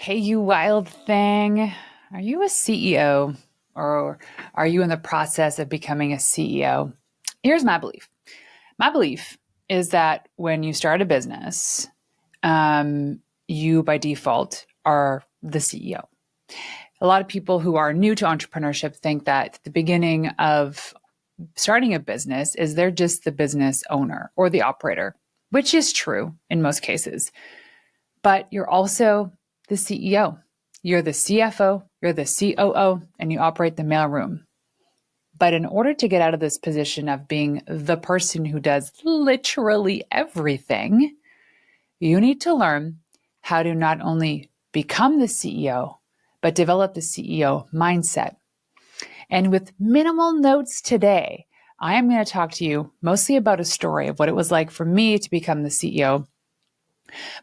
Hey, you wild thing. Are you a CEO or are you in the process of becoming a CEO? Here's my belief. My belief is that when you start a business, you by default are the CEO. A lot of people who are new to entrepreneurship think that the beginning of starting a business is they're just the business owner or the operator, which is true in most cases. But you're also the CEO. You're the CFO, you're the COO, and you operate the mailroom. But in order to get out of this position of being the person who does literally everything, you need to learn how to not only become the CEO, but develop the CEO mindset. And with minimal notes today, I am going to talk to you mostly about a story of what it was like for me to become the CEO,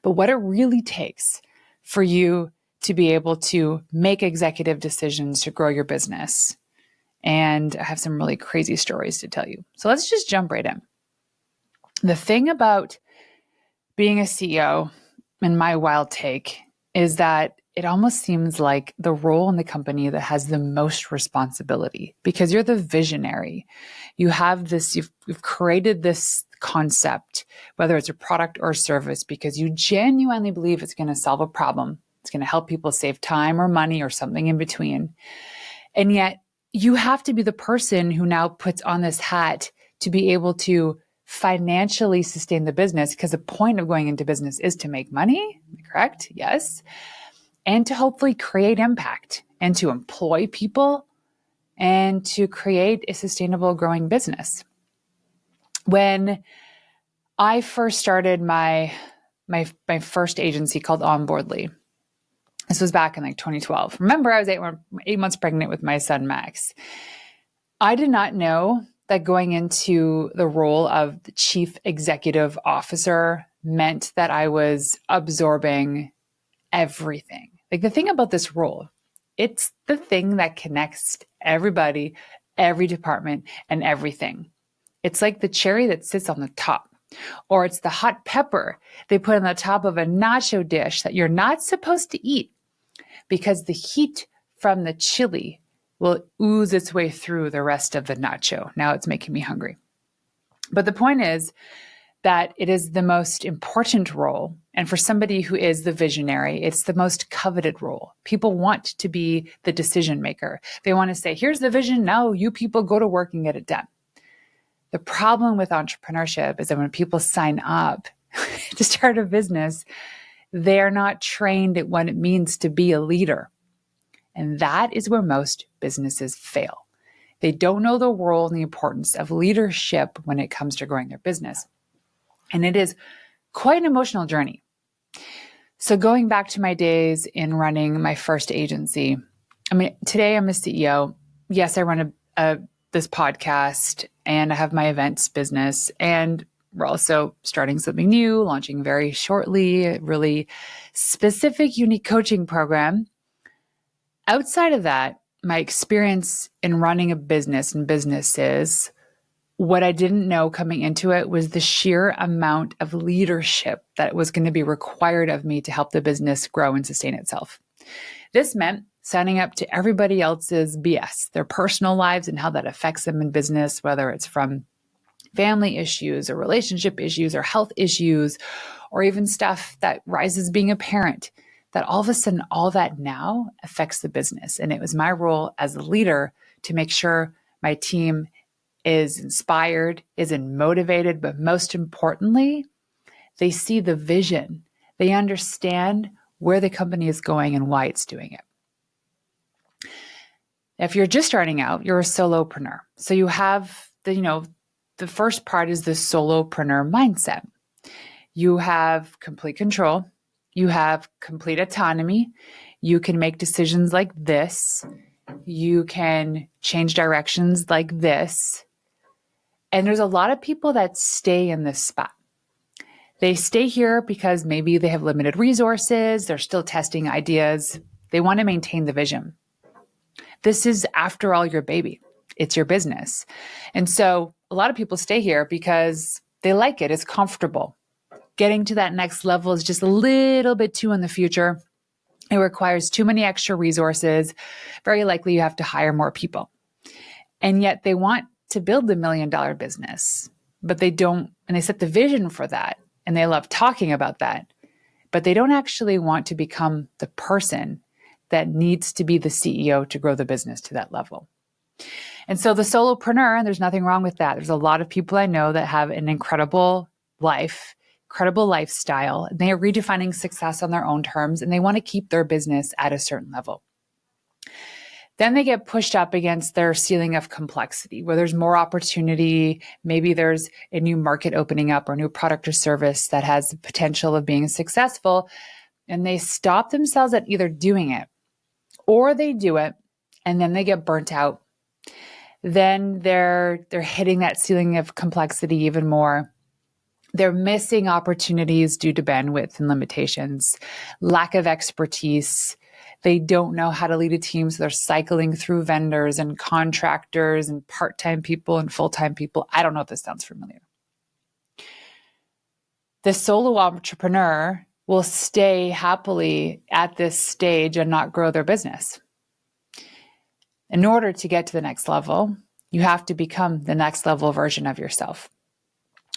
but what it really takes for you to be able to make executive decisions to grow your business. And I have some really crazy stories to tell you. So let's just jump right in. The thing about being a CEO, and my wild take, is that it almost seems like the role in the company that has the most responsibility because you're the visionary. You have this, you've created this concept, whether it's a product or a service, because you genuinely believe it's going to solve a problem. It's going to help people save time or money or something in between. And yet you have to be the person who now puts on this hat to be able to financially sustain the business, because the point of going into business is to make money, correct? Yes. And to hopefully create impact and to employ people and to create a sustainable growing business. When I first started my first agency called Onboardly, this was back in 2012. Remember, I was 8 months pregnant with my son, Max. I did not know that going into the role of the chief executive officer meant that I was absorbing everything. Like the thing about this role, it's the thing that connects everybody, every department, and everything. It's like the cherry that sits on the top, or it's the hot pepper they put on the top of a nacho dish that you're not supposed to eat because the heat from the chili will ooze its way through the rest of the nacho. Now it's making me hungry. But the point is that it is the most important role. And for somebody who is the visionary, it's the most coveted role. People want to be the decision maker. They want to say, here's the vision. Now you people go to work and get it done. The problem with entrepreneurship is that when people sign up to start a business, they're not trained at what it means to be a leader. And that is where most businesses fail. They don't know the role and the importance of leadership when it comes to growing their business. And it is quite an emotional journey. So going back to my days in running my first agency, today I'm a CEO. Yes, I run this podcast and I have my events business, and we're also starting something new, launching very shortly, a really specific, unique coaching program. Outside of that, my experience in running a business and businesses, what I didn't know coming into it was the sheer amount of leadership that was going to be required of me to help the business grow and sustain itself. This meant signing up to everybody else's BS, their personal lives and how that affects them in business, whether it's from family issues or relationship issues or health issues, or even stuff that rises being a parent, that all of a sudden, all that now affects the business. And it was my role as a leader to make sure my team is inspired, is motivated, but most importantly, they see the vision. They understand where the company is going and why it's doing it. If you're just starting out, you're a solopreneur. So you have the first part is the solopreneur mindset. You have complete control. You have complete autonomy. You can make decisions like this. You can change directions like this. And there's a lot of people that stay in this spot. They stay here because maybe they have limited resources. They're still testing ideas. They want to maintain the vision. This is, after all, your baby. It's your business. And so a lot of people stay here because they like it. It's comfortable. Getting to that next level is just a little bit too in the future. It requires too many extra resources. Very likely you have to hire more people. And yet they want to build the $1 million business, but they don't, and they set the vision for that. And they love talking about that, but they don't actually want to become the person that needs to be the CEO to grow the business to that level. And so the solopreneur, and there's nothing wrong with that. There's a lot of people I know that have an incredible life, incredible lifestyle. They are redefining success on their own terms, and they want to keep their business at a certain level. Then they get pushed up against their ceiling of complexity, where there's more opportunity. Maybe there's a new market opening up or a new product or service that has the potential of being successful. And they stop themselves at either doing it or they do it and then they get burnt out. Then they're hitting that ceiling of complexity even more. They're missing opportunities due to bandwidth and limitations, lack of expertise. They don't know how to lead a team, so they're cycling through vendors and contractors and part-time people and full-time people. I don't know if this sounds familiar. The solo entrepreneur will stay happily at this stage and not grow their business. In order to get to the next level, you have to become the next level version of yourself.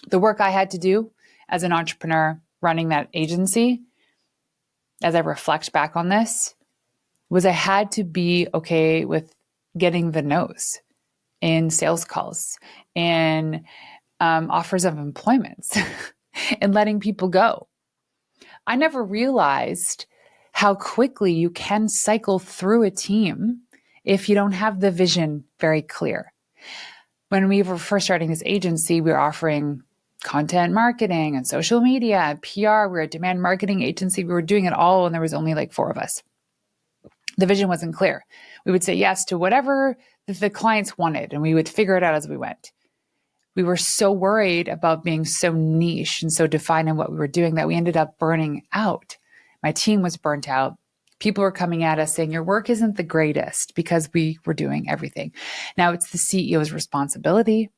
The work I had to do as an entrepreneur running that agency, as I reflect back on this, was I had to be okay with getting the no's in sales calls and offers of employments and letting people go. I never realized how quickly you can cycle through a team if you don't have the vision very clear. When we were first starting this agency, we were offering content marketing and social media and PR. We were a demand marketing agency. We were doing it all, and there was only like 4 of us. The vision wasn't clear. We would say yes to whatever the clients wanted, and we would figure it out as we went. We were so worried about being so niche and so defined in what we were doing that we ended up burning out. My team was burnt out. People were coming at us saying, your work isn't the greatest, because we were doing everything. Now it's the CEO's responsibility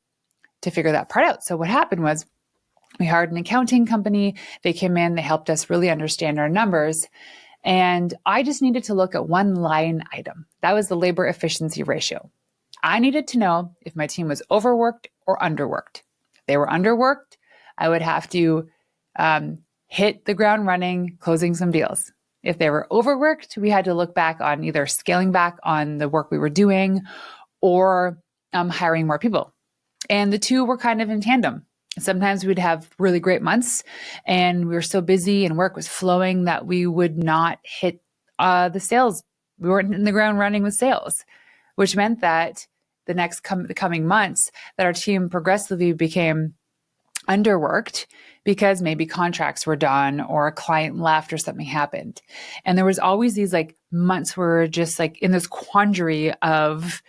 to figure that part out. So what happened was we hired an accounting company. They came in, they helped us really understand our numbers. And I just needed to look at one line item. That was the labor efficiency ratio. I needed to know if my team was overworked or underworked. If they were underworked, I would have to hit the ground running, closing some deals. If they were overworked, we had to look back on either scaling back on the work we were doing or hiring more people. And the two were kind of in tandem. Sometimes we'd have really great months and we were so busy and work was flowing that we would not hit the sales. We weren't in the ground running with sales, which meant that the coming months that our team progressively became underworked because maybe contracts were done or a client left or something happened. And there was always these like months where we're just like in this quandary of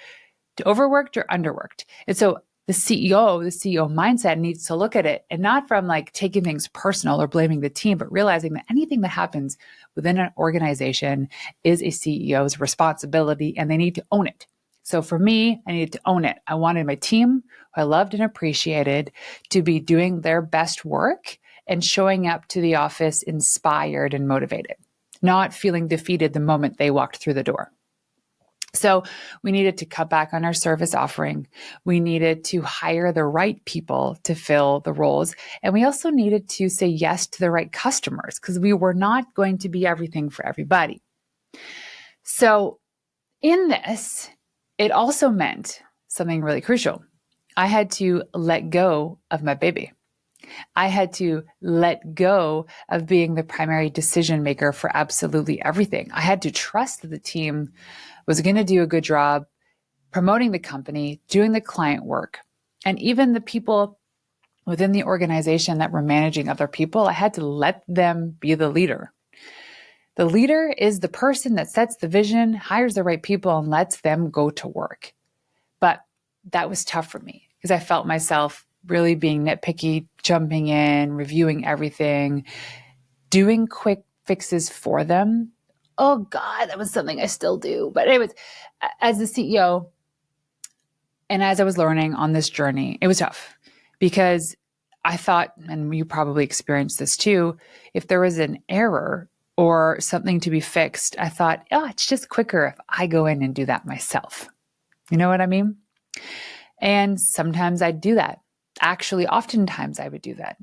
overworked or underworked. And so the CEO mindset needs to look at it and not from like taking things personal or blaming the team, but realizing that anything that happens within an organization is a CEO's responsibility and they need to own it. So for me, I needed to own it. I wanted my team, who I loved and appreciated, to be doing their best work and showing up to the office inspired and motivated, not feeling defeated the moment they walked through the door. So we needed to cut back on our service offering. We needed to hire the right people to fill the roles. And we also needed to say yes to the right customers because we were not going to be everything for everybody. So in this, it also meant something really crucial. I had to let go of my baby. I had to let go of being the primary decision maker for absolutely everything. I had to trust that the team was going to do a good job promoting the company, doing the client work, and even the people within the organization that were managing other people, I had to let them be the leader. The leader is the person that sets the vision, hires the right people, and lets them go to work. But that was tough for me because I felt myself really being nitpicky, jumping in, reviewing everything, doing quick fixes for them. Oh God, that was something I still do. But anyways, as the CEO and as I was learning on this journey, it was tough because I thought, and you probably experienced this too, if there was an error, or something to be fixed, I thought, oh, it's just quicker if I go in and do that myself. You know what I mean? And sometimes I'd do that. Actually, oftentimes I would do that.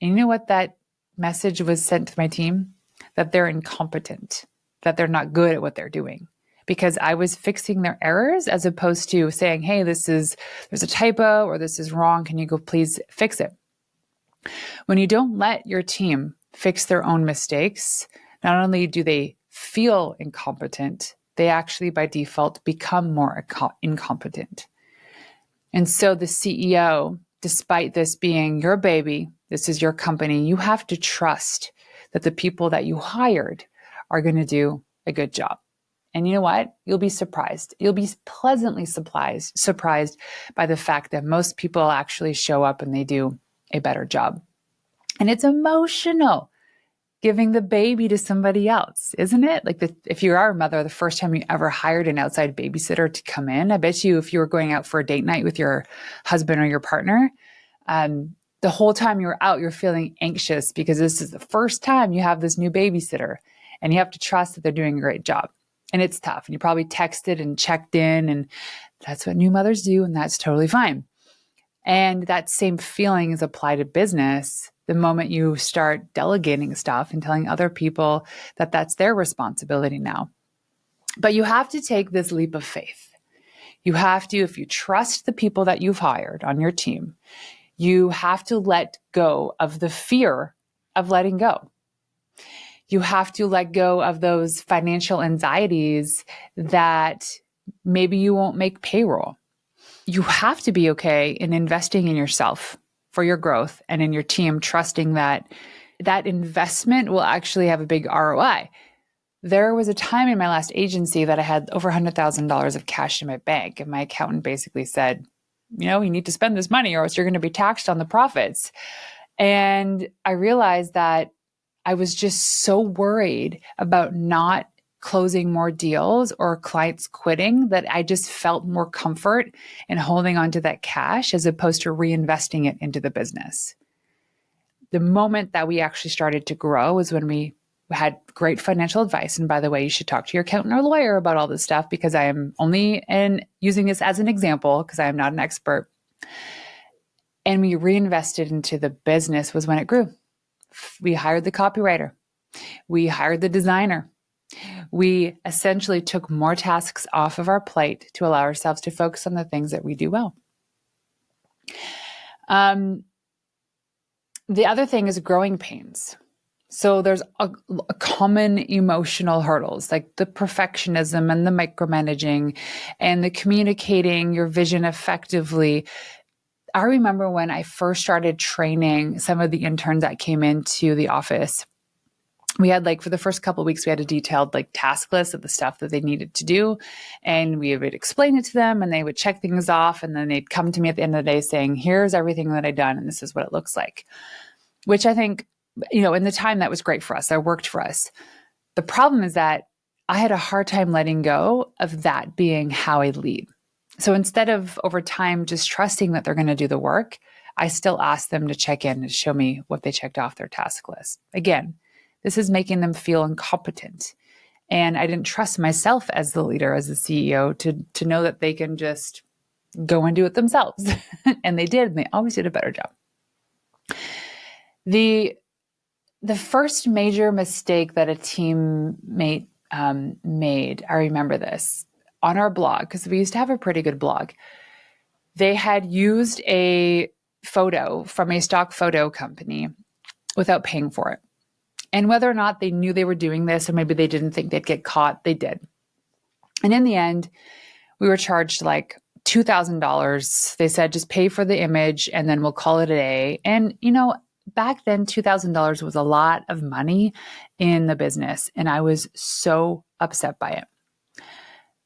And you know what that message was sent to my team? That they're incompetent, that they're not good at what they're doing. Because I was fixing their errors as opposed to saying, hey, there's a typo or this is wrong. Can you go please fix it? When you don't let your team fix their own mistakes, not only do they feel incompetent, they actually by default become more incompetent. And so the CEO, despite this being your baby, this is your company, you have to trust that the people that you hired are going to do a good job. And you know what? You'll be surprised. You'll be pleasantly surprised by the fact that most people actually show up and they do a better job. And it's emotional giving the baby to somebody else, isn't it? Like if you are a mother, the first time you ever hired an outside babysitter to come in, I bet you if you were going out for a date night with your husband or your partner, the whole time you're out, you're feeling anxious because this is the first time you have this new babysitter and you have to trust that they're doing a great job. And it's tough. And you probably texted and checked in, and that's what new mothers do, and that's totally fine. And that same feeling is applied to business the moment you start delegating stuff and telling other people that that's their responsibility now. But you have to take this leap of faith. You have to, if you trust the people that you've hired on your team, you have to let go of the fear of letting go. You have to let go of those financial anxieties that maybe you won't make payroll. You have to be okay in investing in yourself for your growth and in your team, trusting that that investment will actually have a big ROI. There was a time in my last agency that I had over $100,000 of cash in my bank, and my accountant basically said, you need to spend this money or else you're going to be taxed on the profits. And I realized that I was just so worried about not closing more deals or clients quitting that I just felt more comfort in holding on to that cash as opposed to reinvesting it into the business. The moment that we actually started to grow was when we had great financial advice. And by the way, you should talk to your accountant or lawyer about all this stuff because I am only using this as an example because I am not an expert. And we reinvested into the business was when it grew. We hired the copywriter. We hired the designer. We essentially took more tasks off of our plate to allow ourselves to focus on the things that we do well. The other thing is growing pains. So there's a common emotional hurdles like the perfectionism and the micromanaging and the communicating your vision effectively. I remember when I first started training some of the interns that came into the office, we had for the first couple of weeks, we had a detailed task list of the stuff that they needed to do. And we would explain it to them and they would check things off. And then they'd come to me at the end of the day saying, here's everything that I've done. And this is what it looks like, which I think, in the time that was great for us. That worked for us. The problem is that I had a hard time letting go of that being how I lead. So instead of over time just trusting that they're going to do the work, I still ask them to check in and show me what they checked off their task list. Again, this is making them feel incompetent. And I didn't trust myself as the leader, as the CEO, to know that they can just go and do it themselves. And they did, and they always did a better job. The first major mistake that a teammate made, I remember this, on our blog, because we used to have a pretty good blog. They had used a photo from a stock photo company without paying for it. And whether or not they knew they were doing this, or maybe they didn't think they'd get caught, they did. And in the end, we were charged $2,000. They said, just pay for the image and then we'll call it a day. And, back then, $2,000 was a lot of money in the business. And I was so upset by it.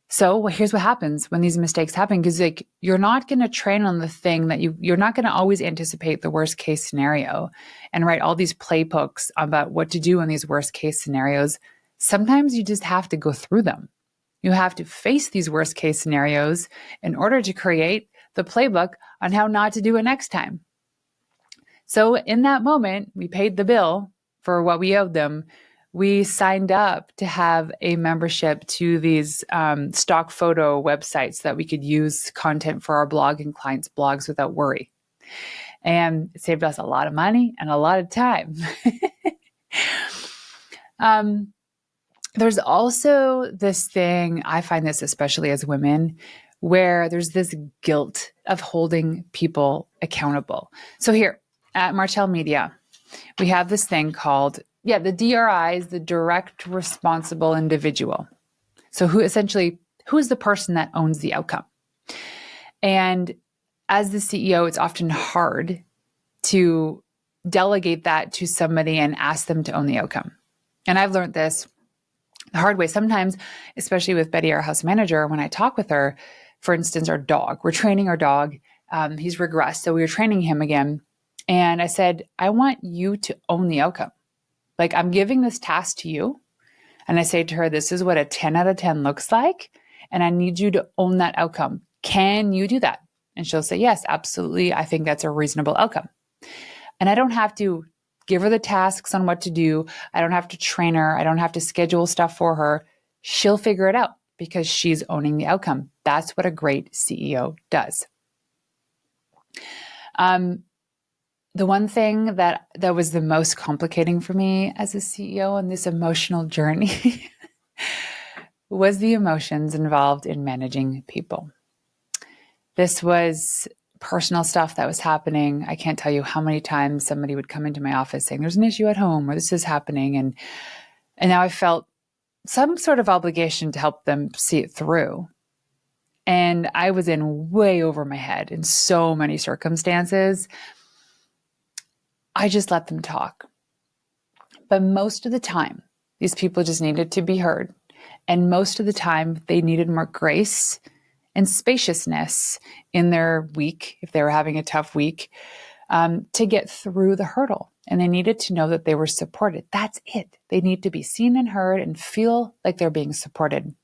So here's what happens when these mistakes happen, because you're not going to train on the thing that you're not going to always anticipate the worst case scenario and write all these playbooks about what to do in these worst case scenarios. Sometimes you just have to go through them. You have to face these worst case scenarios in order to create the playbook on how not to do it next time. So in that moment, we paid the bill for what we owed them. We signed up to have a membership to these stock photo websites that we could use content for our blog and clients' blogs without worry. And it saved us a lot of money and a lot of time. There's also this thing, I find this especially as women, where there's this guilt of holding people accountable. So here at Martell Media, we have this thing called, the DRI is the direct responsible individual. So who is the person that owns the outcome? And as the CEO, it's often hard to delegate that to somebody and ask them to own the outcome. And I've learned this the hard way. Sometimes, especially with Betty, our house manager, when I talk with her, for instance, our dog, we're training our dog. He's regressed. So we were training him again. And I said, I want you to own the outcome. Like, I'm giving this task to you. And I say to her, this is what a 10 out of 10 looks like. And I need you to own that outcome. Can you do that? And she'll say, yes, absolutely. I think that's a reasonable outcome. And I don't have to give her the tasks on what to do. I don't have to train her. I don't have to schedule stuff for her. She'll figure it out because she's owning the outcome. That's what a great CEO does. The one thing that was the most complicating for me as a CEO on this emotional journey was the emotions involved in managing people. This was personal stuff that was happening. I can't tell you how many times somebody would come into my office saying, there's an issue at home or this is happening. And now I felt some sort of obligation to help them see it through. And I was in way over my head in so many circumstances. I just let them talk. But most of the time, these people just needed to be heard. And most of the time, they needed more grace and spaciousness in their week, if they were having a tough week, to get through the hurdle. And they needed to know that they were supported. That's it. They need to be seen and heard and feel like they're being supported.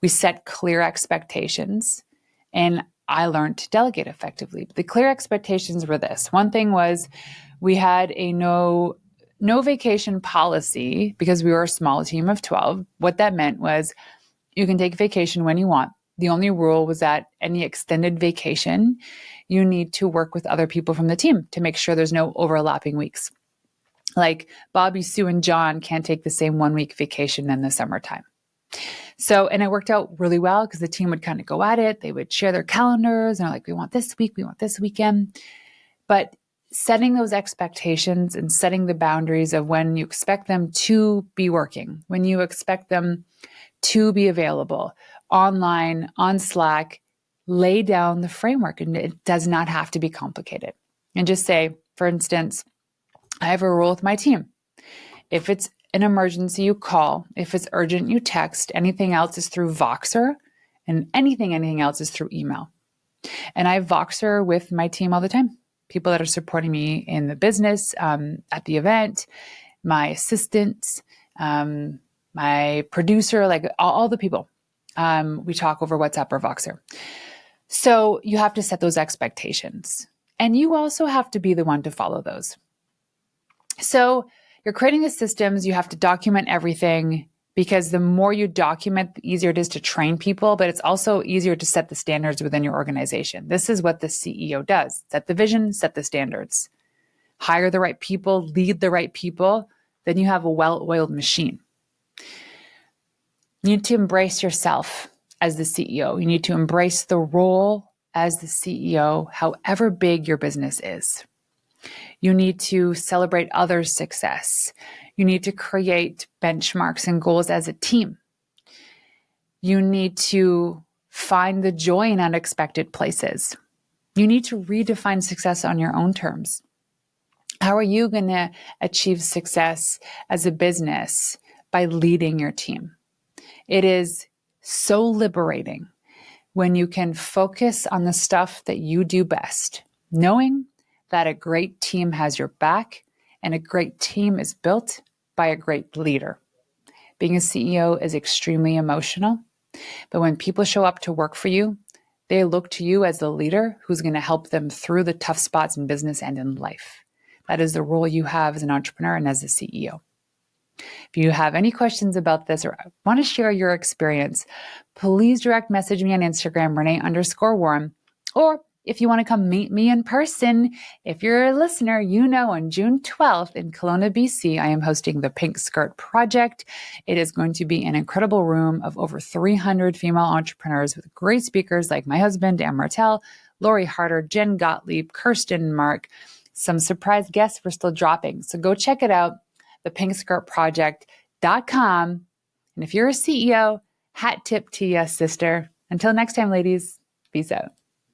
We set clear expectations, and I learned to delegate effectively. The clear expectations were this. One thing was we had a no vacation policy because we were a small team of 12. What that meant was you can take vacation when you want. The only rule was that any extended vacation, you need to work with other people from the team to make sure there's no overlapping weeks. Like Bobby, Sue, and John can't take the same 1 week vacation in the summertime. So, and it worked out really well because the team would kind of go at it. They would share their calendars and like, we want this week, we want this weekend. But setting those expectations and setting the boundaries of when you expect them to be working, when you expect them to be available online, on Slack, lay down the framework. And it does not have to be complicated. And just say, for instance, I have a rule with my team. If it's an emergency, you call. If it's urgent, you text. Anything else is through Voxer, and anything else is through email. And I Voxer with my team all the time. People that are supporting me in the business, at the event, my assistants, my producer, like all the people. We talk over WhatsApp or Voxer. So you have to set those expectations. And you also have to be the one to follow those. So you're creating the systems, you have to document everything because the more you document, the easier it is to train people, but it's also easier to set the standards within your organization. This is what the CEO does. Set the vision, set the standards. Hire the right people, lead the right people, then you have a well-oiled machine. You need to embrace yourself as the CEO. You need to embrace the role as the CEO, however big your business is. You need to celebrate others' success. You need to create benchmarks and goals as a team. You need to find the joy in unexpected places. You need to redefine success on your own terms. How are you going to achieve success as a business? By leading your team. It is so liberating when you can focus on the stuff that you do best, knowing that a great team has your back and a great team is built by a great leader. Being a CEO is extremely emotional, but when people show up to work for you, they look to you as the leader who's going to help them through the tough spots in business and in life. That is the role you have as an entrepreneur and as a CEO. If you have any questions about this or want to share your experience, please direct message me on Instagram, Renee_Warren. Or if you want to come meet me in person, if you're a listener, you know on June 12th in Kelowna, BC, I am hosting the Pink Skirt Project. It is going to be an incredible room of over 300 female entrepreneurs with great speakers like my husband, Dan Martell, Lori Harder, Jen Gottlieb, Kirsten Mark. Some surprise guests we're still dropping. So go check it out, thepinkskirtproject.com. And if you're a CEO, hat tip to you, sister. Until next time, ladies, peace out.